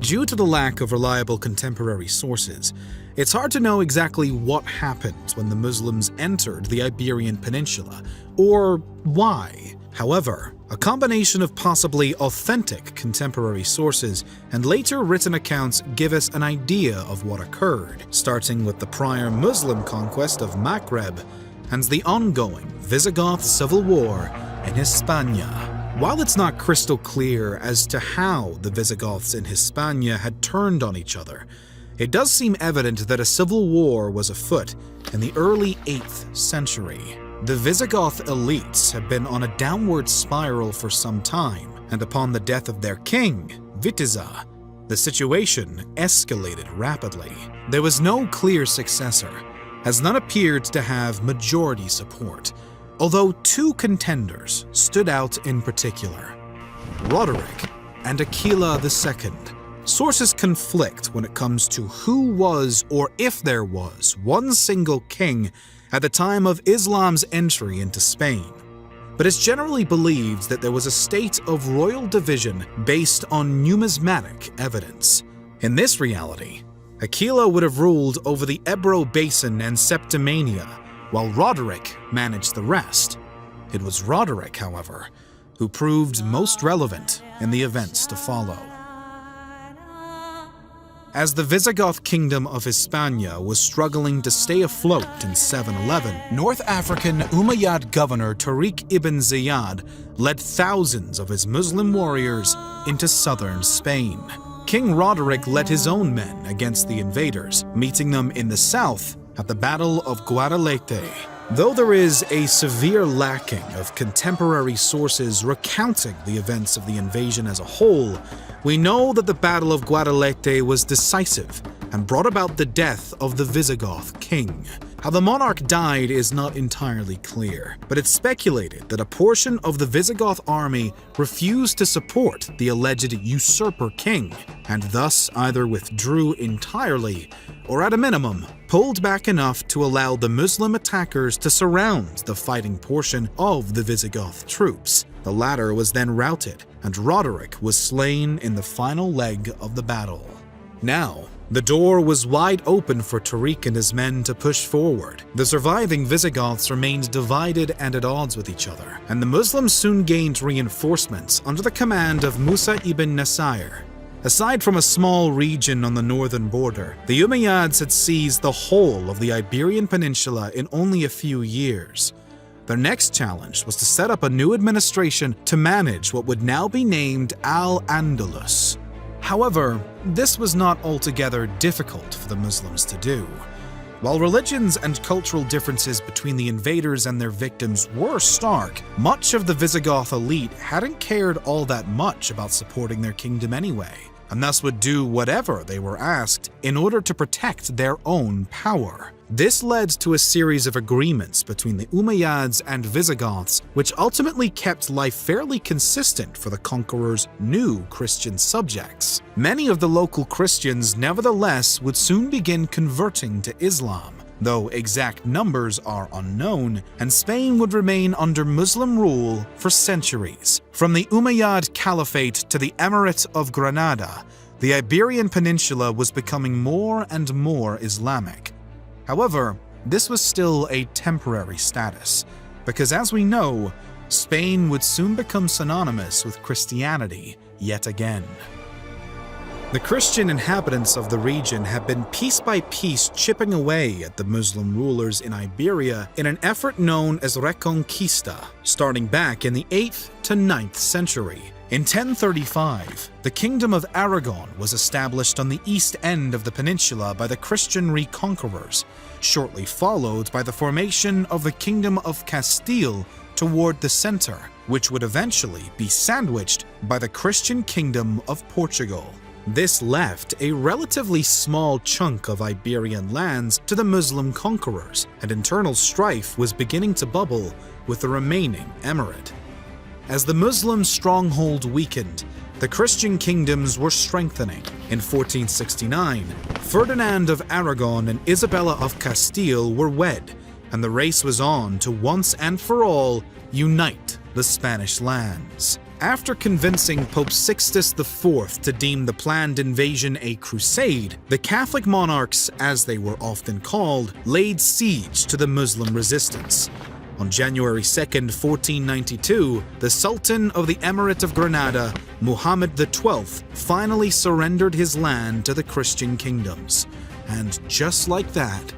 Due to the lack of reliable contemporary sources, it's hard to know exactly what happened when the Muslims entered the Iberian Peninsula, or why. However, a combination of possibly authentic contemporary sources and later written accounts give us an idea of what occurred, starting with the prior Muslim conquest of Maghreb and the ongoing Visigoth civil war in Hispania. While it's not crystal clear as to how the Visigoths in Hispania had turned on each other, it does seem evident that a civil war was afoot in the early 8th century. The Visigoth elites had been on a downward spiral for some time, and upon the death of their king, Witiza, the situation escalated rapidly. There was no clear successor, as none appeared to have majority support, although two contenders stood out in particular: Roderick and Aquila II. Sources conflict when it comes to who was, or if there was, one single king at the time of Islam's entry into Spain. But it's generally believed that there was a state of royal division based on numismatic evidence. In this reality, Aquila would have ruled over the Ebro Basin and Septimania, while Roderick managed the rest. It was Roderick, however, who proved most relevant in the events to follow. As the Visigoth kingdom of Hispania was struggling to stay afloat in 711, North African Umayyad governor Tariq ibn Ziyad led thousands of his Muslim warriors into southern Spain. King Roderick led his own men against the invaders, meeting them in the south at the Battle of Guadalete. Though there is a severe lacking of contemporary sources recounting the events of the invasion as a whole, we know that the Battle of Guadalete was decisive and brought about the death of the Visigoth king. How the monarch died is not entirely clear, but it's speculated that a portion of the Visigoth army refused to support the alleged usurper king, and thus either withdrew entirely or at a minimum pulled back enough to allow the Muslim attackers to surround the fighting portion of the Visigoth troops. The latter was then routed, and Roderick was slain in the final leg of the battle. Now, the door was wide open for Tariq and his men to push forward. The surviving Visigoths remained divided and at odds with each other, and the Muslims soon gained reinforcements under the command of Musa ibn Nasir. Aside from a small region on the northern border, the Umayyads had seized the whole of the Iberian Peninsula in only a few years. Their next challenge was to set up a new administration to manage what would now be named Al-Andalus. However, this was not altogether difficult for the Muslims to do. While religions and cultural differences between the invaders and their victims were stark, much of the Visigoth elite hadn't cared all that much about supporting their kingdom anyway, and thus would do whatever they were asked in order to protect their own power. This led to a series of agreements between the Umayyads and Visigoths, which ultimately kept life fairly consistent for the conqueror's new Christian subjects. Many of the local Christians, nevertheless, would soon begin converting to Islam, though exact numbers are unknown, and Spain would remain under Muslim rule for centuries. From the Umayyad Caliphate to the Emirate of Granada, the Iberian Peninsula was becoming more and more Islamic. However, this was still a temporary status, because as we know, Spain would soon become synonymous with Christianity yet again. The Christian inhabitants of the region have been piece by piece chipping away at the Muslim rulers in Iberia in an effort known as Reconquista, starting back in the 8th to 9th century. In 1035, the Kingdom of Aragon was established on the east end of the peninsula by the Christian reconquerors, shortly followed by the formation of the Kingdom of Castile toward the center, which would eventually be sandwiched by the Christian Kingdom of Portugal. This left a relatively small chunk of Iberian lands to the Muslim conquerors, and internal strife was beginning to bubble with the remaining emirate. As the Muslim stronghold weakened, the Christian kingdoms were strengthening. In 1469, Ferdinand of Aragon and Isabella of Castile were wed, and the race was on to once and for all unite the Spanish lands. After convincing Pope Sixtus IV to deem the planned invasion a crusade, the Catholic monarchs, as they were often called, laid siege to the Muslim resistance. On January 2, 1492, the Sultan of the Emirate of Granada, Muhammad XII, finally surrendered his land to the Christian kingdoms. And just like that,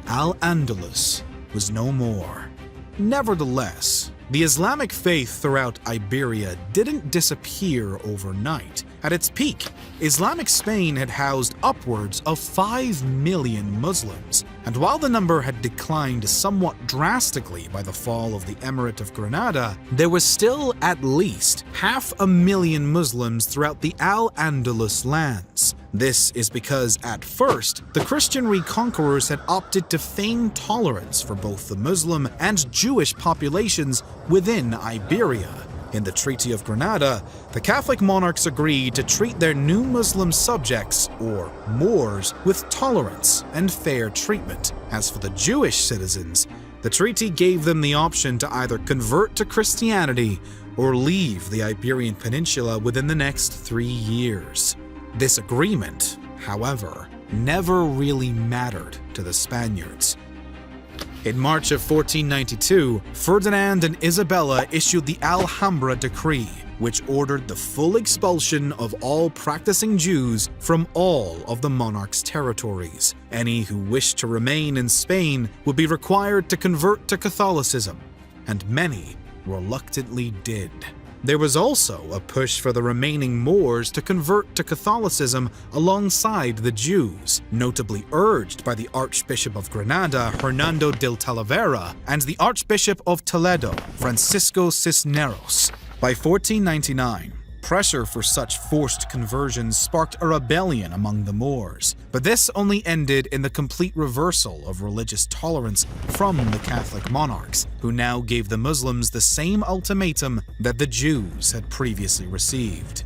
Al-Andalus was no more. Nevertheless, the Islamic faith throughout Iberia didn't disappear overnight. At its peak, Islamic Spain had housed upwards of 5 million Muslims, and while the number had declined somewhat drastically by the fall of the Emirate of Granada, there was still at least 500,000 Muslims throughout the Al-Andalus lands. This is because, at first, the Christian reconquerors had opted to feign tolerance for both the Muslim and Jewish populations within Iberia. In the Treaty of Granada, the Catholic monarchs agreed to treat their new Muslim subjects, or Moors, with tolerance and fair treatment. As for the Jewish citizens, the treaty gave them the option to either convert to Christianity or leave the Iberian Peninsula within the next 3 years. This agreement, however, never really mattered to the Spaniards. In March of 1492, Ferdinand and Isabella issued the Alhambra Decree, which ordered the full expulsion of all practicing Jews from all of the monarch's territories. Any who wished to remain in Spain would be required to convert to Catholicism, and many reluctantly did. There was also a push for the remaining Moors to convert to Catholicism alongside the Jews, notably urged by the Archbishop of Granada, Hernando de Talavera, and the Archbishop of Toledo, Francisco Cisneros. By 1499, pressure for such forced conversions sparked a rebellion among the Moors, but this only ended in the complete reversal of religious tolerance from the Catholic monarchs, who now gave the Muslims the same ultimatum that the Jews had previously received.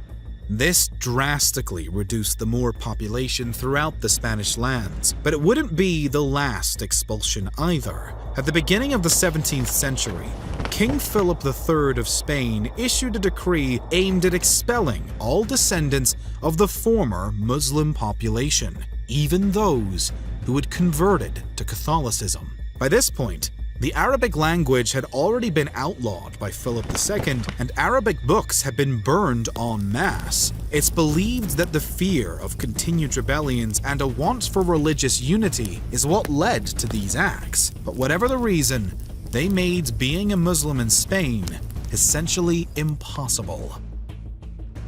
This drastically reduced the Moor population throughout the Spanish lands, but it wouldn't be the last expulsion either. At the beginning of the 17th century, King Philip III of Spain issued a decree aimed at expelling all descendants of the former Muslim population, even those who had converted to Catholicism. By this point, the Arabic language had already been outlawed by Philip II, and Arabic books had been burned en masse. It's believed that the fear of continued rebellions and a want for religious unity is what led to these acts. But whatever the reason, they made being a Muslim in Spain essentially impossible.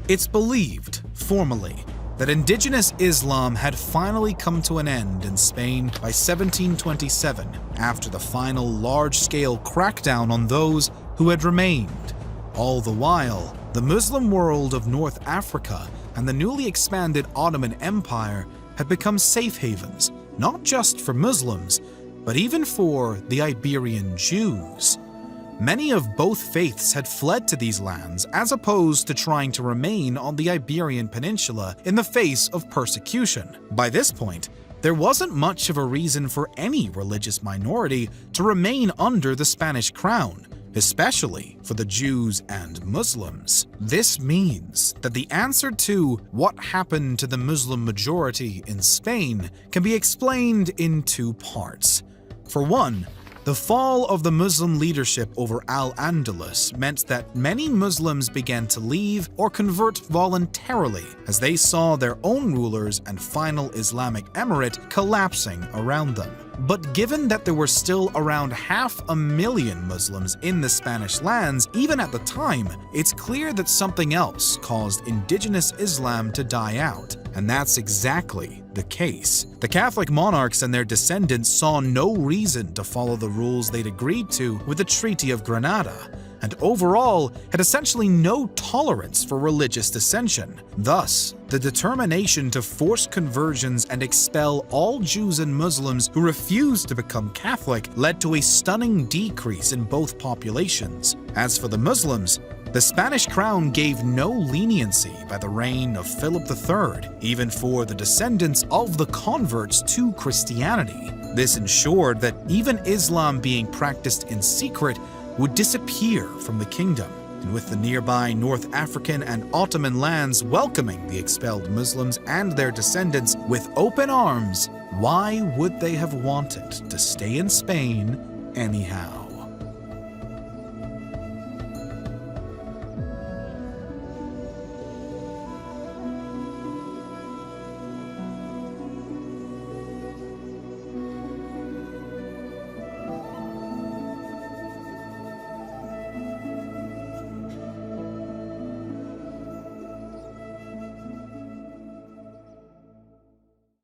It's believed, formally, that indigenous Islam had finally come to an end in Spain by 1727, after the final large-scale crackdown on those who had remained. All the while, the Muslim world of North Africa and the newly expanded Ottoman Empire had become safe havens, not just for Muslims, but even for the Iberian Jews. Many of both faiths had fled to these lands as opposed to trying to remain on the Iberian Peninsula in the face of persecution. By this point, there wasn't much of a reason for any religious minority to remain under the Spanish crown, especially for the Jews and Muslims. This means that the answer to what happened to the Muslim majority in Spain can be explained in two parts. For one, the fall of the Muslim leadership over Al-Andalus meant that many Muslims began to leave or convert voluntarily as they saw their own rulers and final Islamic emirate collapsing around them. But given that there were still around 500,000 Muslims in the Spanish lands, even at the time, it's clear that something else caused indigenous Islam to die out. And that's exactly the case. The Catholic monarchs and their descendants saw no reason to follow the rules they'd agreed to with the Treaty of Granada, and overall had essentially no tolerance for religious dissension. Thus, the determination to force conversions and expel all Jews and Muslims who refused to become Catholic led to a stunning decrease in both populations. As for the Muslims, the Spanish crown gave no leniency by the reign of Philip III, even for the descendants of the converts to Christianity. This ensured that even Islam being practiced in secret would disappear from the kingdom. And with the nearby North African and Ottoman lands welcoming the expelled Muslims and their descendants with open arms, why would they have wanted to stay in Spain anyhow?